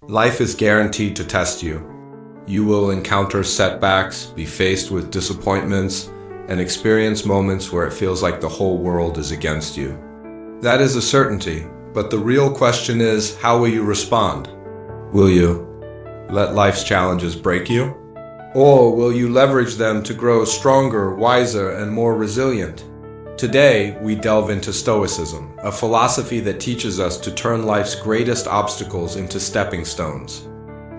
Life is guaranteed to test you. You will encounter setbacks, be faced with disappointments, and experience moments where it feels like the whole world is against you. That is a certainty, but the real question is, how will you respond? Will you let life's challenges break you? Or will you leverage them to grow stronger, wiser, and more resilient? Today, we delve into Stoicism, a philosophy that teaches us to turn life's greatest obstacles into stepping stones.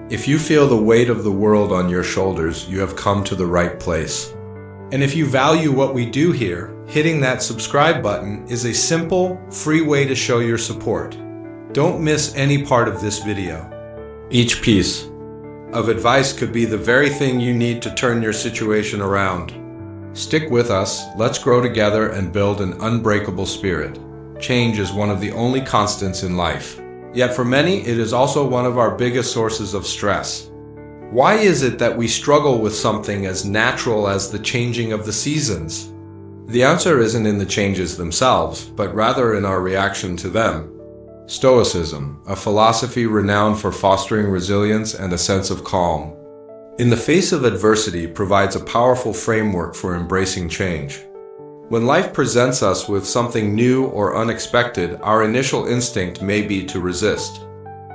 If you feel the weight of the world on your shoulders, you have come to the right place. And if you value what we do here, hitting that subscribe button is a simple, free way to show your support. Don't miss any part of this video. Each piece of advice could be the very thing you need to turn your situation around. Stick with us, let's grow together and build an unbreakable spirit. Change is one of the only constants in life. Yet for many, it is also one of our biggest sources of stress. Why is it that we struggle with something as natural as the changing of the seasons? The answer isn't in the changes themselves, but rather in our reaction to them. Stoicism, a philosophy renowned for fostering resilience and a sense of calm, in the face of adversity, provides a powerful framework for embracing change. When life presents us with something new or unexpected, our initial instinct may be to resist.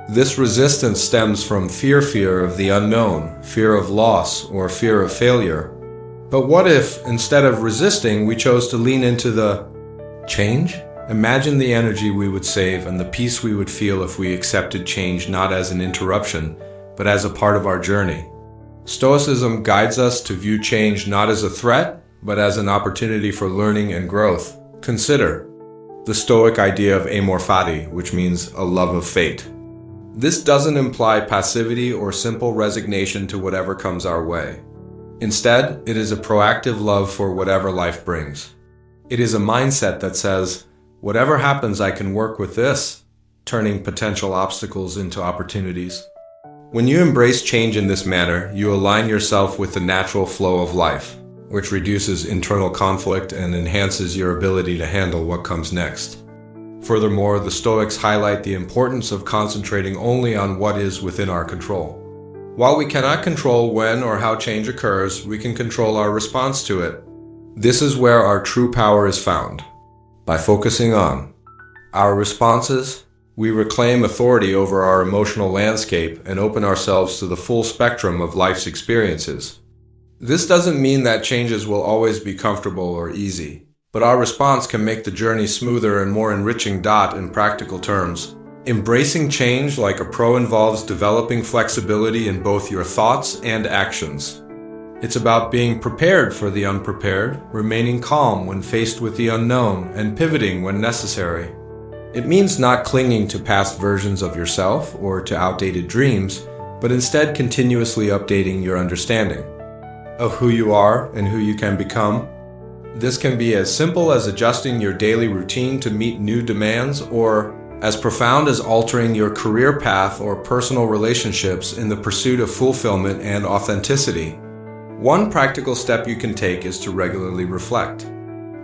This resistance stems from fear of the unknown, fear of loss, or fear of failure. But what if, instead of resisting, we chose to lean into the change? Imagine the energy we would save and the peace we would feel if we accepted change not as an interruption, but as a part of our journey. Stoicism guides us to view change not as a threat, but as an opportunity for learning and growth. Consider the Stoic idea of amor fati, which means a love of fate. This doesn't imply passivity or simple resignation to whatever comes our way. Instead, it is a proactive love for whatever life brings. It is a mindset that says, whatever happens, I can work with this, turning potential obstacles into opportunities. When you embrace change in this manner, you align yourself with the natural flow of life, which reduces internal conflict and enhances your ability to handle what comes next. Furthermore, the Stoics highlight the importance of concentrating only on what is within our control. While we cannot control when or how change occurs, we can control our response to it. This is where our true power is found. By focusing on our responses, we reclaim authority over our emotional landscape and open ourselves to the full spectrum of life's experiences. This doesn't mean that changes will always be comfortable or easy, but our response can make the journey smoother and more enriching. In practical terms, embracing change like a pro involves developing flexibility in both your thoughts and actions. It's about being prepared for the unprepared, remaining calm when faced with the unknown, and pivoting when necessary. It means not clinging to past versions of yourself or to outdated dreams, but instead continuously updating your understanding of who you are and who you can become. This can be as simple as adjusting your daily routine to meet new demands, or as profound as altering your career path or personal relationships in the pursuit of fulfillment and authenticity. One practical step you can take is to regularly reflect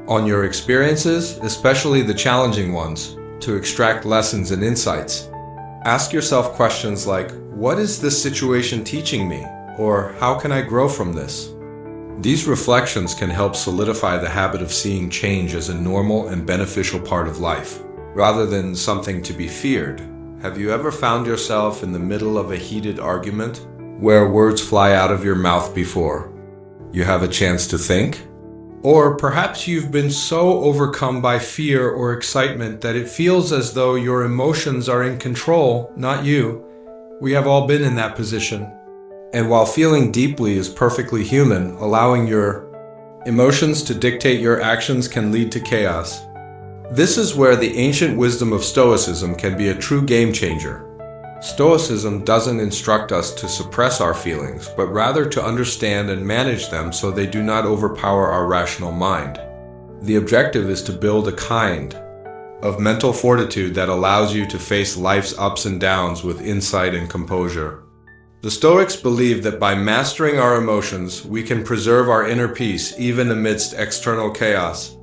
on your experiences, especially the challenging ones, to extract lessons and insights. Ask yourself questions like, what is this situation teaching me? Or how can I grow from this? These reflections can help solidify the habit of seeing change as a normal and beneficial part of life, rather than something to be feared. Have you ever found yourself in the middle of a heated argument, where words fly out of your mouth before you have a chance to think? Or perhaps you've been so overcome by fear or excitement that it feels as though your emotions are in control, not you. We have all been in that position. And while feeling deeply is perfectly human, allowing your emotions to dictate your actions can lead to chaos. This is where the ancient wisdom of Stoicism can be a true game changer. Stoicism doesn't instruct us to suppress our feelings, but rather to understand and manage them so they do not overpower our rational mind. The objective is to build a kind of mental fortitude that allows you to face life's ups and downs with insight and composure. The Stoics believe that by mastering our emotions, we can preserve our inner peace even amidst external chaos.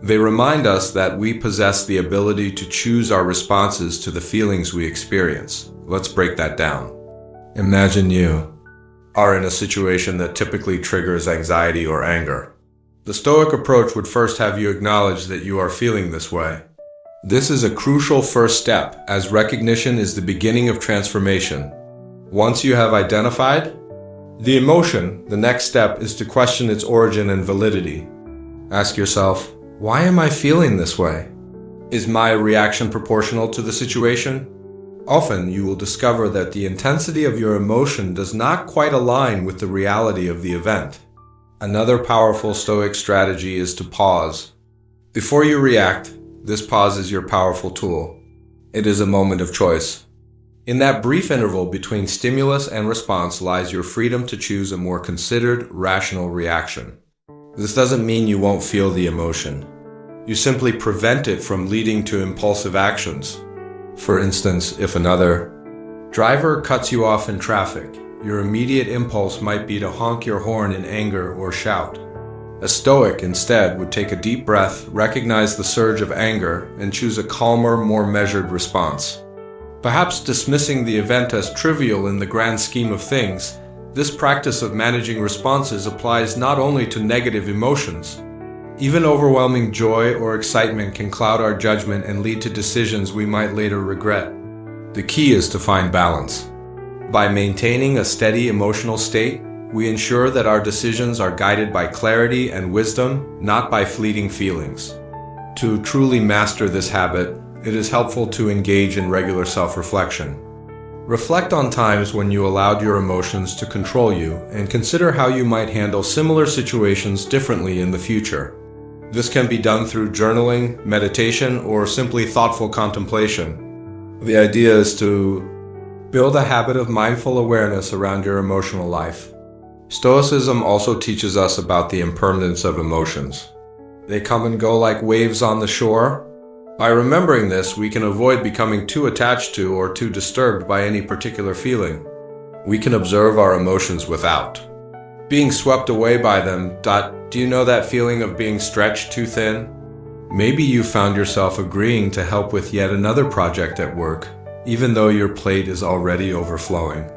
They remind us that we possess the ability to choose our responses to the feelings we experience. Let's break that down. Imagine you are in a situation that typically triggers anxiety or anger. The Stoic approach would first have you acknowledge that you are feeling this way. This is a crucial first step, as recognition is the beginning of transformation. Once you have identified the emotion, the next step is to question its origin and validity. Ask yourself, why am I feeling this way? Is my reaction proportional to the situation? Often you will discover that the intensity of your emotion does not quite align with the reality of the event. Another powerful Stoic strategy is to pause. Before you react, this pause is your powerful tool. It is a moment of choice. In that brief interval between stimulus and response lies your freedom to choose a more considered, rational reaction. This doesn't mean you won't feel the emotion. You simply prevent it from leading to impulsive actions. For instance, if another driver cuts you off in traffic, your immediate impulse might be to honk your horn in anger or shout. A Stoic, instead, would take a deep breath, recognize the surge of anger, and choose a calmer, more measured response. Perhaps dismissing the event as trivial in the grand scheme of things, this practice of managing responses applies not only to negative emotions. Even overwhelming joy or excitement can cloud our judgment and lead to decisions we might later regret. The key is to find balance. By maintaining a steady emotional state, we ensure that our decisions are guided by clarity and wisdom, not by fleeting feelings. To truly master this habit, it is helpful to engage in regular self-reflection. Reflect on times when you allowed your emotions to control you and consider how you might handle similar situations differently in the future. This can be done through journaling, meditation, or simply thoughtful contemplation. The idea is to build a habit of mindful awareness around your emotional life. Stoicism also teaches us about the impermanence of emotions. They come and go like waves on the shore. By remembering this, we can avoid becoming too attached to or too disturbed by any particular feeling. We can observe our emotions without being swept away by them. Do you know that feeling of being stretched too thin? Maybe you found yourself agreeing to help with yet another project at work, even though your plate is already overflowing.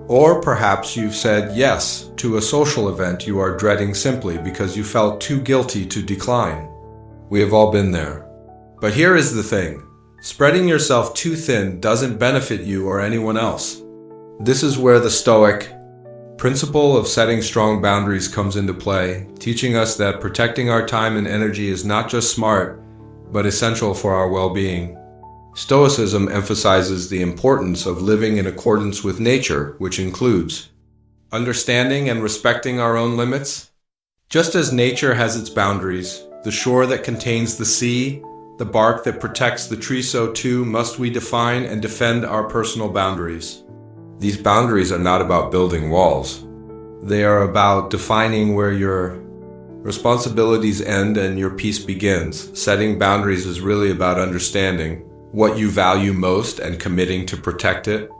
Or perhaps you've said yes to a social event you are dreading simply because you felt too guilty to decline. We have all been there. But here is the thing. Spreading yourself too thin doesn't benefit you or anyone else. This is where the Stoic principle of setting strong boundaries comes into play, teaching us that protecting our time and energy is not just smart, but essential for our well-being. Stoicism emphasizes the importance of living in accordance with nature, which includes understanding and respecting our own limits. Just as nature has its boundaries, the shore that contains the sea, the bark that protects the tree, so too must we define and defend our personal boundaries. These boundaries are not about building walls. They are about defining where your responsibilities end and your peace begins. Setting boundaries is really about understanding what you value most and committing to protect it.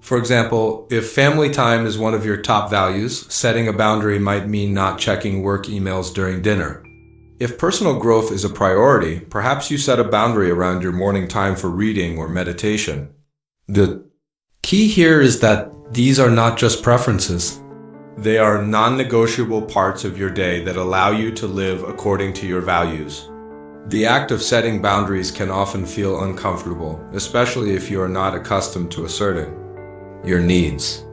For example, if family time is one of your top values, setting a boundary might mean not checking work emails during dinner. If personal growth is a priority, perhaps you set a boundary around your morning time for reading or meditation. The key here is that these are not just preferences. They are non-negotiable parts of your day that allow you to live according to your values. The act of setting boundaries can often feel uncomfortable, especially if you are not accustomed to asserting your needs.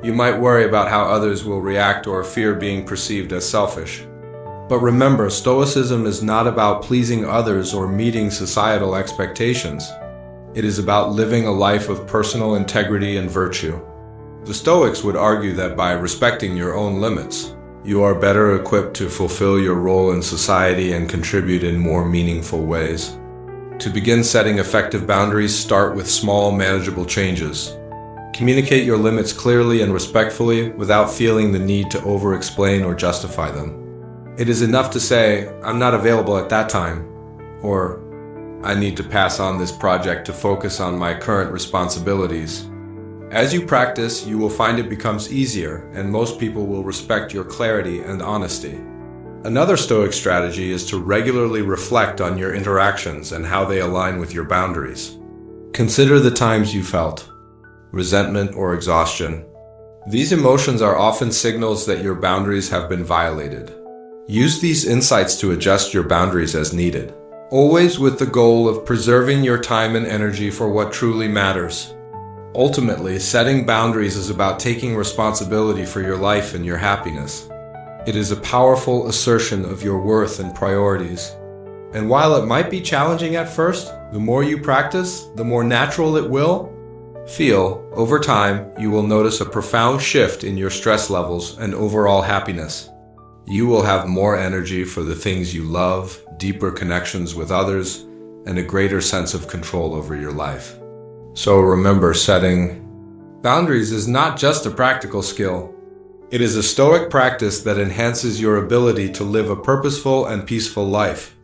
You might worry about how others will react or fear being perceived as selfish. But remember, Stoicism is not about pleasing others or meeting societal expectations. It is about living a life of personal integrity and virtue. The Stoics would argue that by respecting your own limits, you are better equipped to fulfill your role in society and contribute in more meaningful ways. To begin setting effective boundaries, start with small, manageable changes. Communicate your limits clearly and respectfully without feeling the need to over-explain or justify them. It is enough to say, "I'm not available at that time," or "I need to pass on this project to focus on my current responsibilities." As you practice, you will find it becomes easier, and most people will respect your clarity and honesty. Another Stoic strategy is to regularly reflect on your interactions and how they align with your boundaries. Consider the times you felt resentment or exhaustion. These emotions are often signals that your boundaries have been violated. Use these insights to adjust your boundaries as needed, always with the goal of preserving your time and energy for what truly matters. Ultimately, setting boundaries is about taking responsibility for your life and your happiness. It is a powerful assertion of your worth and priorities. And while it might be challenging at first, the more you practice, the more natural it will feel. Over time, you will notice a profound shift in your stress levels and overall happiness. You will have more energy for the things you love, deeper connections with others, and a greater sense of control over your life. So remember, setting boundaries is not just a practical skill. It is a Stoic practice that enhances your ability to live a purposeful and peaceful life.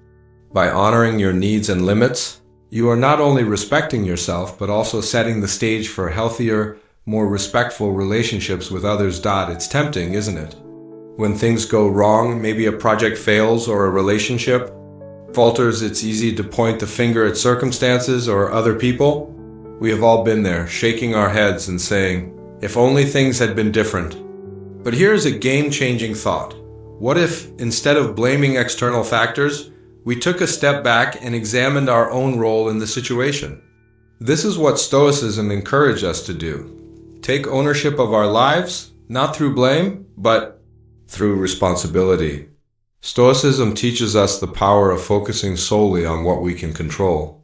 By honoring your needs and limits, you are not only respecting yourself, but also setting the stage for healthier, more respectful relationships with others. It's tempting, isn't it? When things go wrong, maybe a project fails or a relationship falters, it's easy to point the finger at circumstances or other people. We have all been there, shaking our heads and saying, if only things had been different. But here's a game-changing thought. What if, instead of blaming external factors, we took a step back and examined our own role in the situation? This is what Stoicism encourages us to do. Take ownership of our lives, not through blame, but through responsibility. Stoicism teaches us the power of focusing solely on what we can control.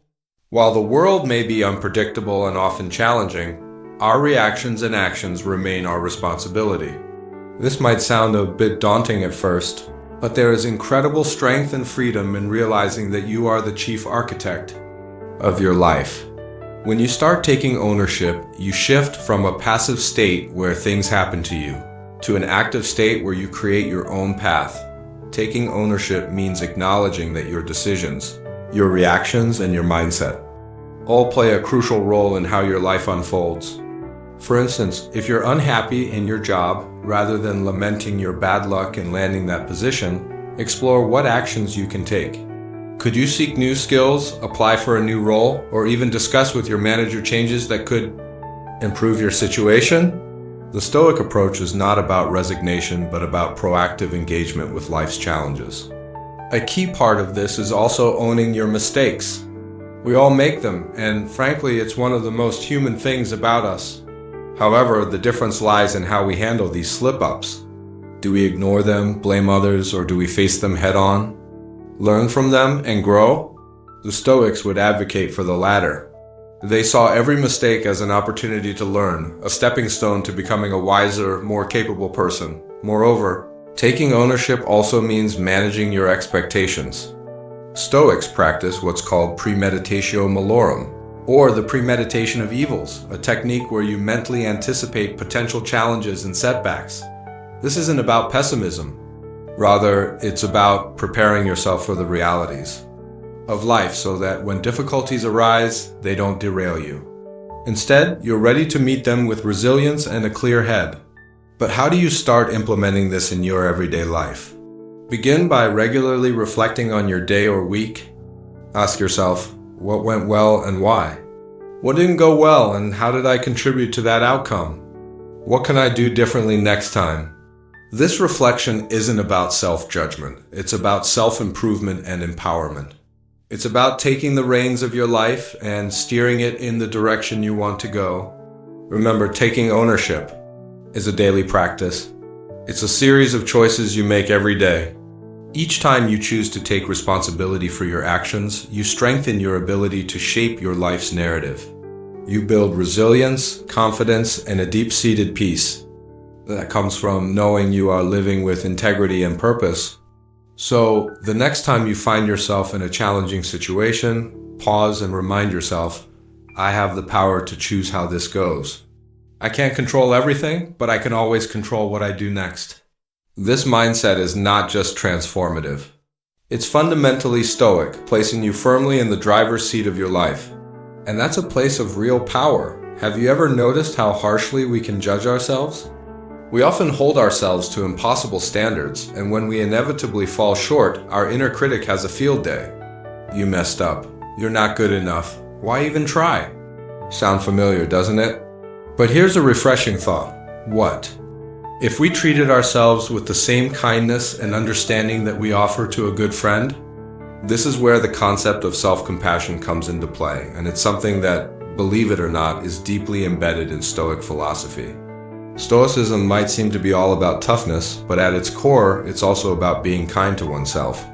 While the world may be unpredictable and often challenging, our reactions and actions remain our responsibility. This might sound a bit daunting at first, but there is incredible strength and freedom in realizing that you are the chief architect of your life. When you start taking ownership, you shift from a passive state where things happen to you to an active state where you create your own path. Taking ownership means acknowledging that your decisions, your reactions, and your mindset all play a crucial role in how your life unfolds. For instance, if you're unhappy in your job, rather than lamenting your bad luck in landing that position, explore what actions you can take. Could you seek new skills, apply for a new role, or even discuss with your manager changes that could improve your situation? The Stoic approach is not about resignation, but about proactive engagement with life's challenges. A key part of this is also owning your mistakes. We all make them, and frankly, it's one of the most human things about us. However, the difference lies in how we handle these slip-ups. Do we ignore them, blame others, or do we face them head-on? Learn from them and grow? The Stoics would advocate for the latter. They saw every mistake as an opportunity to learn, a stepping stone to becoming a wiser, more capable person. Moreover, taking ownership also means managing your expectations. Stoics practice what's called premeditatio malorum, or the premeditation of evils, a technique where you mentally anticipate potential challenges and setbacks. This isn't about pessimism. Rather, it's about preparing yourself for the realities of life so that when difficulties arise, they don't derail you. Instead, you're ready to meet them with resilience and a clear head. But how do you start implementing this in your everyday life? Begin by regularly reflecting on your day or week. Ask yourself, what went well and why? What didn't go well and how did I contribute to that outcome? What can I do differently next time? This reflection isn't about self-judgment. It's about self-improvement and empowerment. It's about taking the reins of your life and steering it in the direction you want to go. Remember, taking ownership is a daily practice. It's a series of choices you make every day. Each time you choose to take responsibility for your actions, you strengthen your ability to shape your life's narrative. You build resilience, confidence, and a deep-seated peace that comes from knowing you are living with integrity and purpose. So, the next time you find yourself in a challenging situation, pause and remind yourself, I have the power to choose how this goes. I can't control everything, but I can always control what I do next. This mindset is not just transformative. It's fundamentally Stoic, placing you firmly in the driver's seat of your life. And that's a place of real power. Have you ever noticed how harshly we can judge ourselves? We often hold ourselves to impossible standards, and when we inevitably fall short, our inner critic has a field day. You messed up. You're not good enough. Why even try? Sound familiar, doesn't it? But here's a refreshing thought. What if we treated ourselves with the same kindness and understanding that we offer to a good friend? This is where the concept of self-compassion comes into play, and it's something that, believe it or not, is deeply embedded in Stoic philosophy. Stoicism might seem to be all about toughness, but at its core, it's also about being kind to oneself.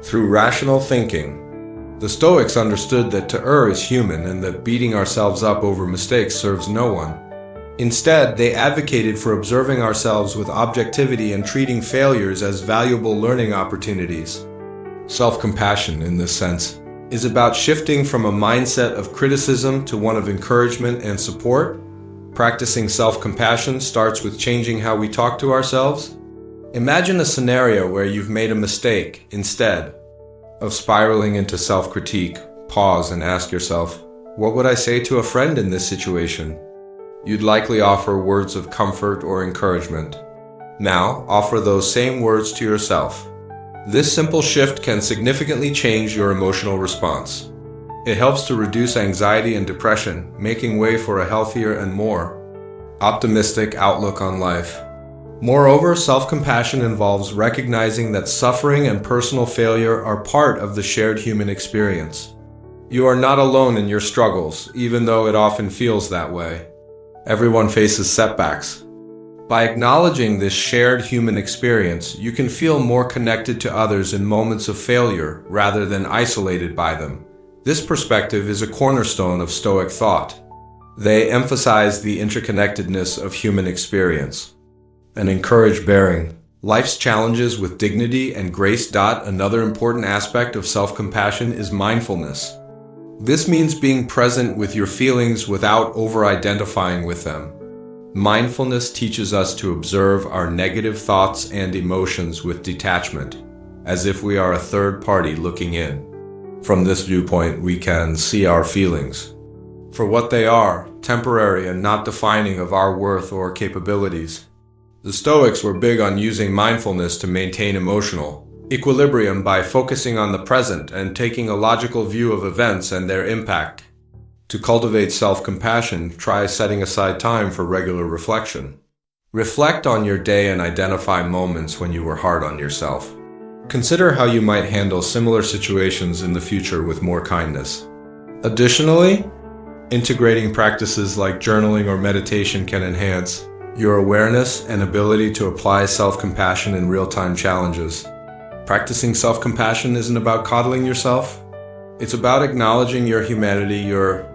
Through rational thinking, the Stoics understood that to err is human and that beating ourselves up over mistakes serves no one. Instead, they advocated for observing ourselves with objectivity and treating failures as valuable learning opportunities. Self-compassion, in this sense, is about shifting from a mindset of criticism to one of encouragement and support. Practicing self-compassion starts with changing how we talk to ourselves. Imagine a scenario where you've made a mistake. Instead of spiraling into self-critique, pause and ask yourself, what would I say to a friend in this situation? You'd likely offer words of comfort or encouragement. Now, offer those same words to yourself. This simple shift can significantly change your emotional response. It helps to reduce anxiety and depression, making way for a healthier and more optimistic outlook on life. Moreover, self-compassion involves recognizing that suffering and personal failure are part of the shared human experience. You are not alone in your struggles, even though it often feels that way. Everyone faces setbacks. By acknowledging this shared human experience, you can feel more connected to others in moments of failure rather than isolated by them. This perspective is a cornerstone of Stoic thought. They emphasize the interconnectedness of human experience and encourage bearing life's challenges with dignity and grace. Another important aspect of self-compassion is mindfulness. This means being present with your feelings without over-identifying with them. Mindfulness teaches us to observe our negative thoughts and emotions with detachment, as if we are a third party looking in. From this viewpoint, we can see our feelings for what they are, temporary and not defining of our worth or capabilities. The Stoics were big on using mindfulness to maintain emotional equilibrium by focusing on the present and taking a logical view of events and their impact. To cultivate self-compassion, try setting aside time for regular reflection. Reflect on your day and identify moments when you were hard on yourself. Consider how you might handle similar situations in the future with more kindness. Additionally, integrating practices like journaling or meditation can enhance your awareness and ability to apply self-compassion in real-time challenges. Practicing self-compassion isn't about coddling yourself. It's about acknowledging your humanity, your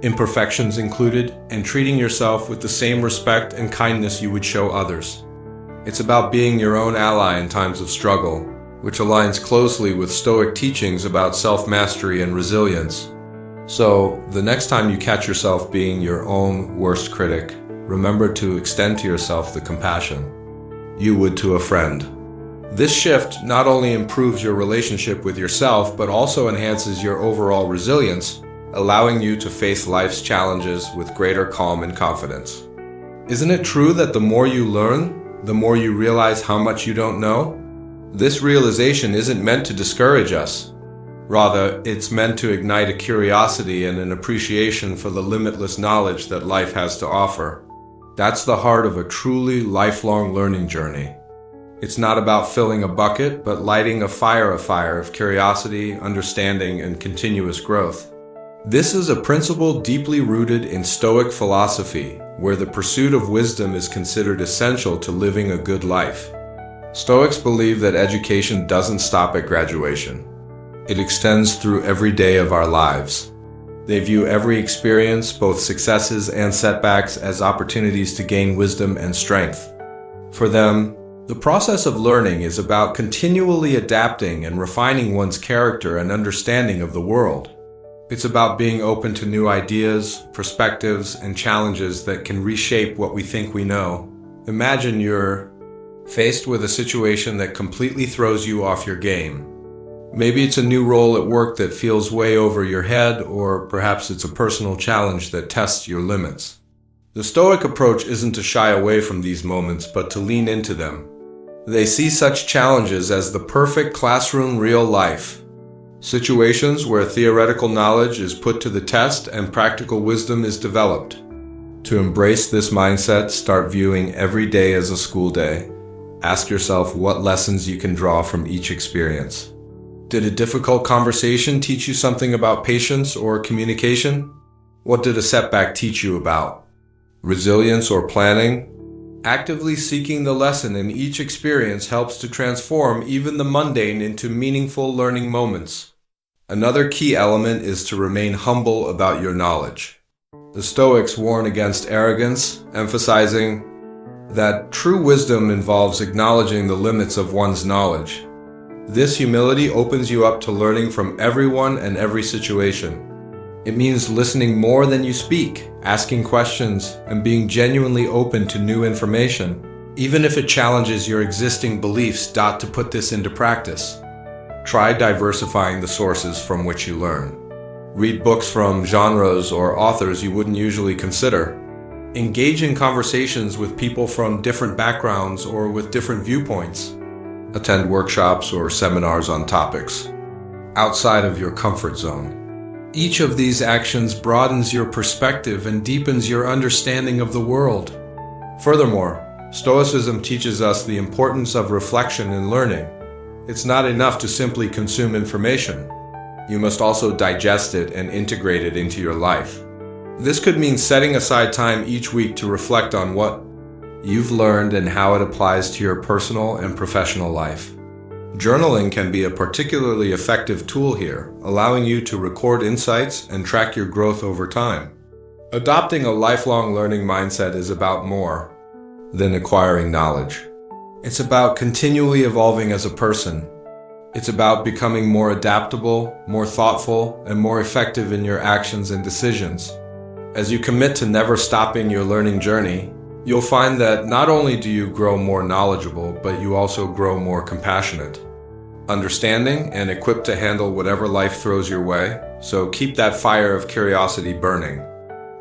imperfections included, and treating yourself with the same respect and kindness you would show others. It's about being your own ally in times of struggle, which aligns closely with Stoic teachings about self-mastery and resilience. So, the next time you catch yourself being your own worst critic, remember to extend to yourself the compassion you would to a friend. This shift not only improves your relationship with yourself, but also enhances your overall resilience, allowing you to face life's challenges with greater calm and confidence. Isn't it true that the more you learn, the more you realize how much you don't know? This realization isn't meant to discourage us. Rather, it's meant to ignite a curiosity and an appreciation for the limitless knowledge that life has to offer. That's the heart of a truly lifelong learning journey. It's not about filling a bucket, but lighting a fire of curiosity, understanding, and continuous growth. This is a principle deeply rooted in Stoic philosophy, where the pursuit of wisdom is considered essential to living a good life. Stoics believe that education doesn't stop at graduation. It extends through every day of our lives. They view every experience, both successes and setbacks, as opportunities to gain wisdom and strength. For them, the process of learning is about continually adapting and refining one's character and understanding of the world. It's about being open to new ideas, perspectives, and challenges that can reshape what we think we know. Imagine you're faced with a situation that completely throws you off your game. Maybe it's a new role at work that feels way over your head, or perhaps it's a personal challenge that tests your limits. The Stoic approach isn't to shy away from these moments, but to lean into them. They see such challenges as the perfect classroom real life. Situations where theoretical knowledge is put to the test and practical wisdom is developed. To embrace this mindset, start viewing every day as a school day. Ask yourself what lessons you can draw from each experience. Did a difficult conversation teach you something about patience or communication? What did a setback teach you about resilience or planning? Actively seeking the lesson in each experience helps to transform even the mundane into meaningful learning moments. Another key element is to remain humble about your knowledge. The Stoics warn against arrogance, emphasizing that true wisdom involves acknowledging the limits of one's knowledge. This humility opens you up to learning from everyone and every situation. It means listening more than you speak, asking questions, and being genuinely open to new information, even if it challenges your existing beliefs. To put this into practice, try diversifying the sources from which you learn. Read books from genres or authors you wouldn't usually consider. Engage in conversations with people from different backgrounds or with different viewpoints. Attend workshops or seminars on topics outside of your comfort zone. Each of these actions broadens your perspective and deepens your understanding of the world. Furthermore, Stoicism teaches us the importance of reflection in learning. It's not enough to simply consume information. You must also digest it and integrate it into your life. This could mean setting aside time each week to reflect on what you've learned and how it applies to your personal and professional life. Journaling can be a particularly effective tool here, allowing you to record insights and track your growth over time. Adopting a lifelong learning mindset is about more than acquiring knowledge. It's about continually evolving as a person. It's about becoming more adaptable, more thoughtful, and more effective in your actions and decisions. As you commit to never stopping your learning journey, you'll find that not only do you grow more knowledgeable, but you also grow more compassionate, understanding, and equipped to handle whatever life throws your way. So keep that fire of curiosity burning.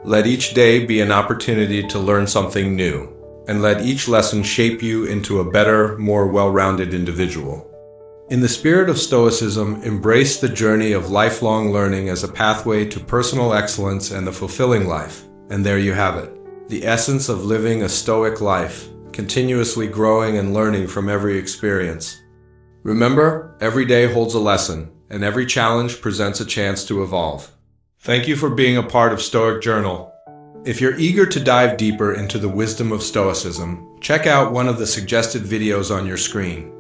Let each day be an opportunity to learn something new, and let each lesson shape you into a better, more well-rounded individual. In the spirit of Stoicism, embrace the journey of lifelong learning as a pathway to personal excellence and the fulfilling life. And there you have it, the essence of living a Stoic life, continuously growing and learning from every experience. Remember, every day holds a lesson, and every challenge presents a chance to evolve. Thank you for being a part of Stoic Journal. If you're eager to dive deeper into the wisdom of Stoicism, check out one of the suggested videos on your screen.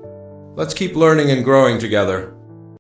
Let's keep learning and growing together.